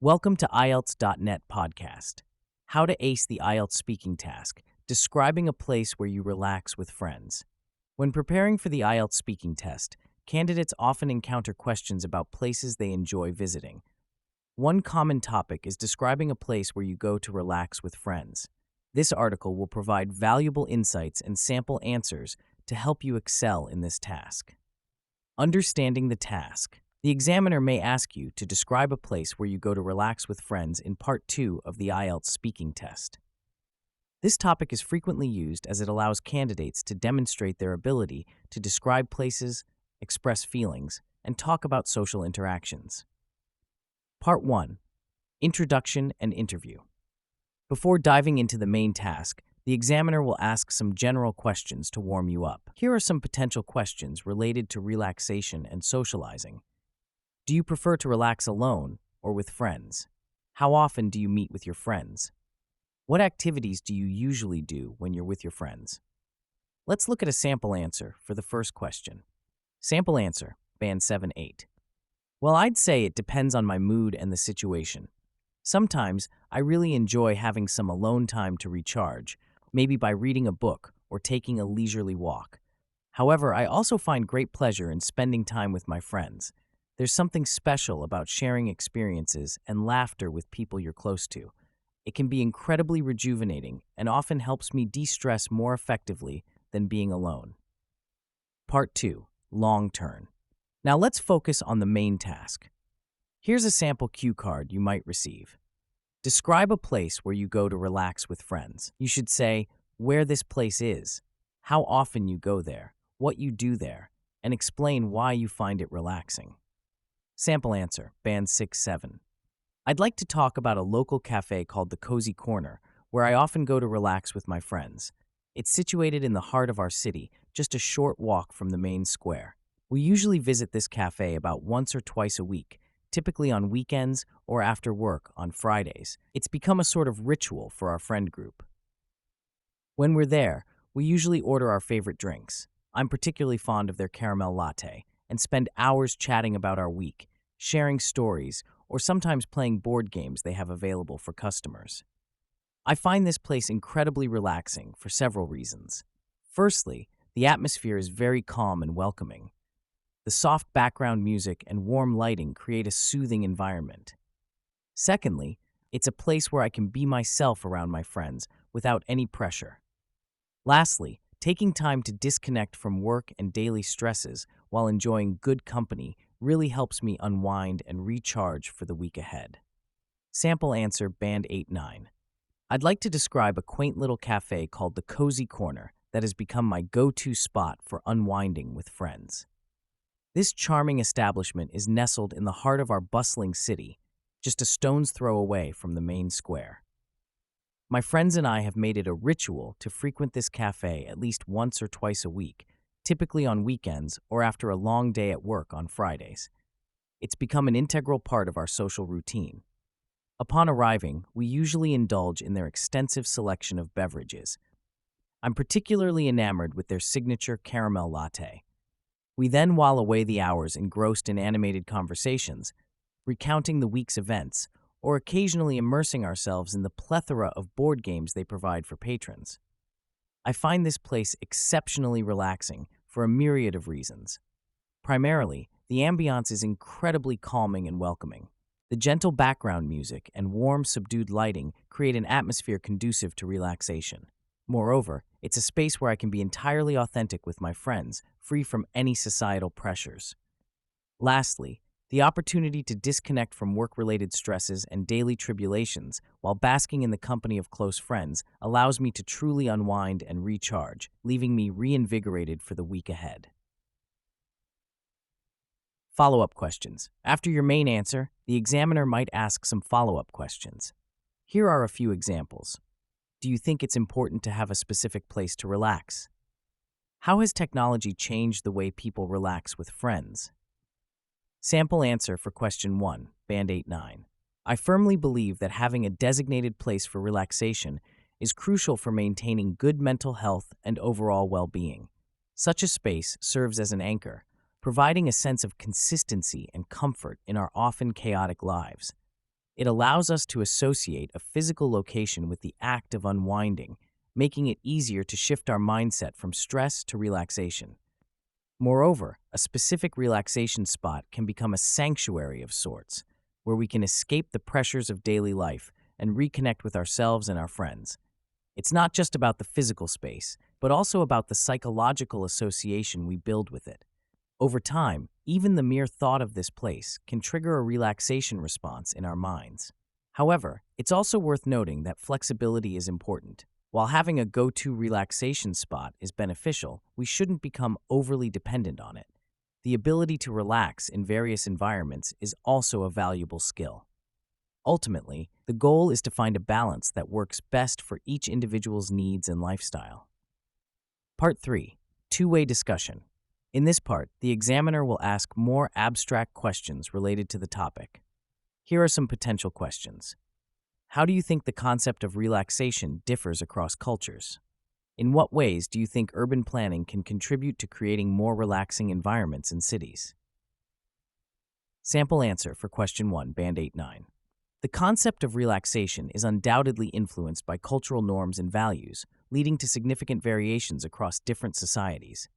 Welcome to IELTS.net podcast. How to ace the IELTS speaking task, describing a place where you relax with friends. When preparing for the IELTS speaking test, candidates often encounter questions about places they enjoy visiting. One common topic is describing a place where you go to relax with friends. This article will provide valuable insights and sample answers to help you excel in this task. Understanding the task. The examiner may ask you to describe a place where you go to relax with friends in Part 2 of the IELTS speaking test. This topic is frequently used as it allows candidates to demonstrate their ability to describe places, express feelings, and talk about social interactions. Part 1. Introduction and Interview. Before diving into the main task, the examiner will ask some general questions to warm you up. Here are some potential questions related to relaxation and socializing. Do you prefer to relax alone or with friends? How often do you meet with your friends? What activities do you usually do when you're with your friends? Let's look at a sample answer for the first question. Sample answer, Band 7-8. Well, I'd say it depends on my mood and the situation. Sometimes I really enjoy having some alone time to recharge, maybe by reading a book or taking a leisurely walk. However, I also find great pleasure in spending time with my friends. There's something special about sharing experiences and laughter with people you're close to. It can be incredibly rejuvenating and often helps me de-stress more effectively than being alone. Part 2. Long turn. Now let's focus on the main task. Here's a sample cue card you might receive. Describe a place where you go to relax with friends. You should say where this place is, how often you go there, what you do there, and explain why you find it relaxing. Sample answer, Band 6-7. I'd like to talk about a local cafe called the Cozy Corner, where I often go to relax with my friends. It's situated in the heart of our city, just a short walk from the main square. We usually visit this cafe about once or twice a week, typically on weekends or after work on Fridays. It's become a sort of ritual for our friend group. When we're there, we usually order our favorite drinks. I'm particularly fond of their caramel latte, and spend hours chatting about our week, sharing stories, or sometimes playing board games they have available for customers. I find this place incredibly relaxing for several reasons. Firstly, the atmosphere is very calm and welcoming. The soft background music and warm lighting create a soothing environment. Secondly, it's a place where I can be myself around my friends without any pressure. Lastly, taking time to disconnect from work and daily stresses while enjoying good company really helps me unwind and recharge for the week ahead. Sample answer, Band 8-9. I'd like to describe a quaint little cafe called the Cozy Corner that has become my go-to spot for unwinding with friends. This charming establishment is nestled in the heart of our bustling city, just a stone's throw away from the main square. My friends and I have made it a ritual to frequent this cafe at least once or twice a week, typically on weekends or after a long day at work on Fridays. It's become an integral part of our social routine. Upon arriving, we usually indulge in their extensive selection of beverages. I'm particularly enamored with their signature caramel latte. We then while away the hours engrossed in animated conversations, recounting the week's events, or occasionally immersing ourselves in the plethora of board games they provide for patrons. I find this place exceptionally relaxing for a myriad of reasons. Primarily, the ambiance is incredibly calming and welcoming. The gentle background music and warm, subdued lighting create an atmosphere conducive to relaxation. Moreover, it's a space where I can be entirely authentic with my friends, free from any societal pressures. Lastly, the opportunity to disconnect from work-related stresses and daily tribulations while basking in the company of close friends allows me to truly unwind and recharge, leaving me reinvigorated for the week ahead. Follow-up questions. After your main answer, the examiner might ask some follow-up questions. Here are a few examples. Do you think it's important to have a specific place to relax? How has technology changed the way people relax with friends? Sample answer for question 1, Band 8-9. I firmly believe that having a designated place for relaxation is crucial for maintaining good mental health and overall well-being. Such a space serves as an anchor, providing a sense of consistency and comfort in our often chaotic lives. It allows us to associate a physical location with the act of unwinding, making it easier to shift our mindset from stress to relaxation. Moreover, a specific relaxation spot can become a sanctuary of sorts, where we can escape the pressures of daily life and reconnect with ourselves and our friends. It's not just about the physical space, but also about the psychological association we build with it. Over time, even the mere thought of this place can trigger a relaxation response in our minds. However, it's also worth noting that flexibility is important. While having a go-to relaxation spot is beneficial, we shouldn't become overly dependent on it. The ability to relax in various environments is also a valuable skill. Ultimately, the goal is to find a balance that works best for each individual's needs and lifestyle. Part 3. Two-way discussion. In this part, the examiner will ask more abstract questions related to the topic. Here are some potential questions. How do you think the concept of relaxation differs across cultures? In what ways do you think urban planning can contribute to creating more relaxing environments in cities? Sample answer for question 1, Band 8-9. The concept of relaxation is undoubtedly influenced by cultural norms and values, leading to significant variations across different societies.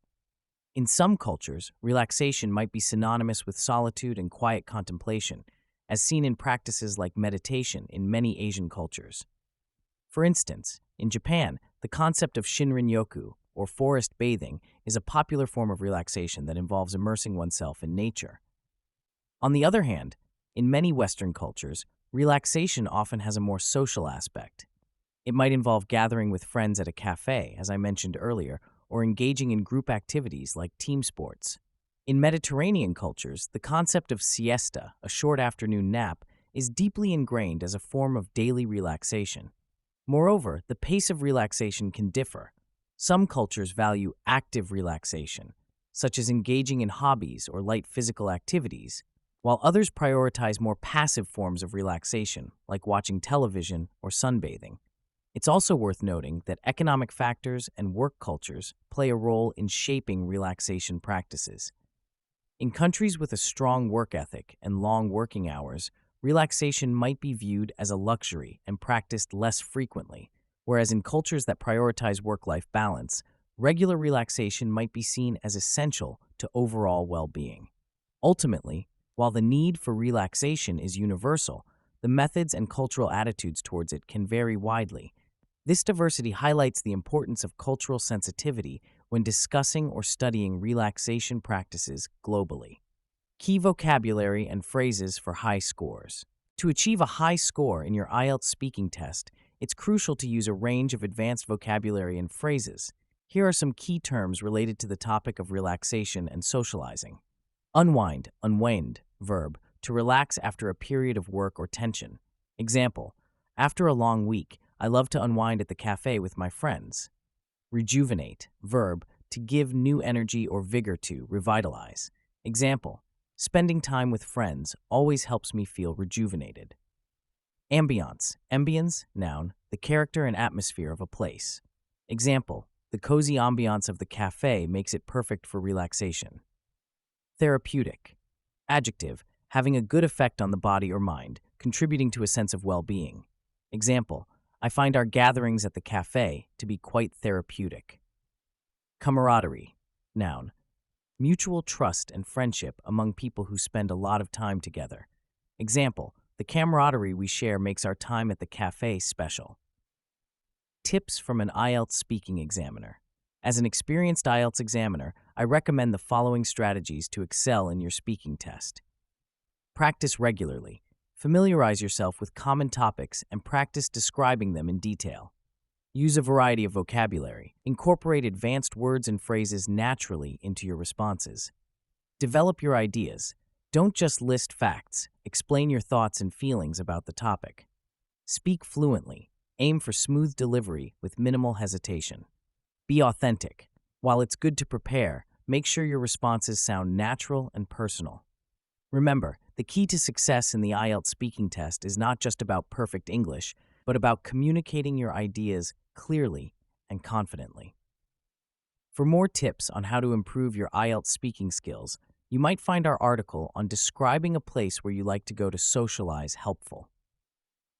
In some cultures, relaxation might be synonymous with solitude and quiet contemplation, as seen in practices like meditation in many Asian cultures. For instance, in Japan, the concept of Shinrin-yoku, or forest bathing, is a popular form of relaxation that involves immersing oneself in nature. On the other hand, in many Western cultures, relaxation often has a more social aspect. It might involve gathering with friends at a cafe, as I mentioned earlier, or engaging in group activities like team sports. In Mediterranean cultures, the concept of siesta, a short afternoon nap, is deeply ingrained as a form of daily relaxation. Moreover, the pace of relaxation can differ. Some cultures value active relaxation, such as engaging in hobbies or light physical activities, while others prioritize more passive forms of relaxation, like watching television or sunbathing. It's also worth noting that economic factors and work cultures play a role in shaping relaxation practices. In countries with a strong work ethic and long working hours, relaxation might be viewed as a luxury and practiced less frequently, whereas in cultures that prioritize work-life balance, regular relaxation might be seen as essential to overall well-being. Ultimately, while the need for relaxation is universal, the methods and cultural attitudes towards it can vary widely. This diversity highlights the importance of cultural sensitivity when discussing or studying relaxation practices globally. Key vocabulary and phrases for high scores. To achieve a high score in your IELTS speaking test, it's crucial to use a range of advanced vocabulary and phrases. Here are some key terms related to the topic of relaxation and socializing. Unwind, unwind, verb, to relax after a period of work or tension. Example, after a long week, I love to unwind at the cafe with my friends. Rejuvenate, verb, to give new energy or vigor to, revitalize. Example, spending time with friends always helps me feel rejuvenated. Ambiance, ambience, noun, the character and atmosphere of a place. Example, the cozy ambiance of the cafe makes it perfect for relaxation. Therapeutic, adjective, having a good effect on the body or mind, contributing to a sense of well-being. Example, I find our gatherings at the cafe to be quite therapeutic. Camaraderie, noun, mutual trust and friendship among people who spend a lot of time together. Example, the camaraderie we share makes our time at the cafe special. Tips from an IELTS speaking examiner. As an experienced IELTS examiner, I recommend the following strategies to excel in your speaking test. Practice regularly. Familiarize yourself with common topics and practice describing them in detail. Use a variety of vocabulary. Incorporate advanced words and phrases naturally into your responses. Develop your ideas. Don't just list facts. Explain your thoughts and feelings about the topic. Speak fluently. Aim for smooth delivery with minimal hesitation. Be authentic. While it's good to prepare, make sure your responses sound natural and personal. Remember, the key to success in the IELTS speaking test is not just about perfect English, but about communicating your ideas clearly and confidently. For more tips on how to improve your IELTS speaking skills, you might find our article on describing a place where you like to go to socialize helpful.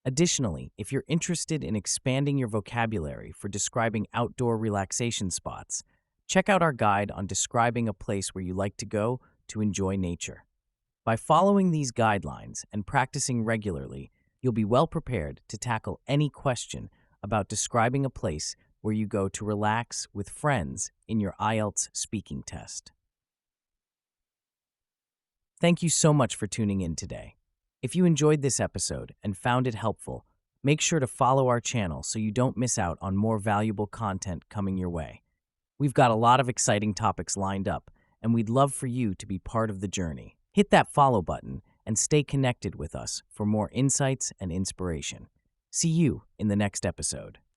Additionally, if you're interested in expanding your vocabulary for describing outdoor relaxation spots, check out our guide on describing a place where you like to go to enjoy nature. By following these guidelines and practicing regularly, you'll be well prepared to tackle any question about describing a place where you go to relax with friends in your IELTS speaking test. Thank you so much for tuning in today. If you enjoyed this episode and found it helpful, make sure to follow our channel so you don't miss out on more valuable content coming your way. We've got a lot of exciting topics lined up, and we'd love for you to be part of the journey. Hit that follow button and stay connected with us for more insights and inspiration. See you in the next episode.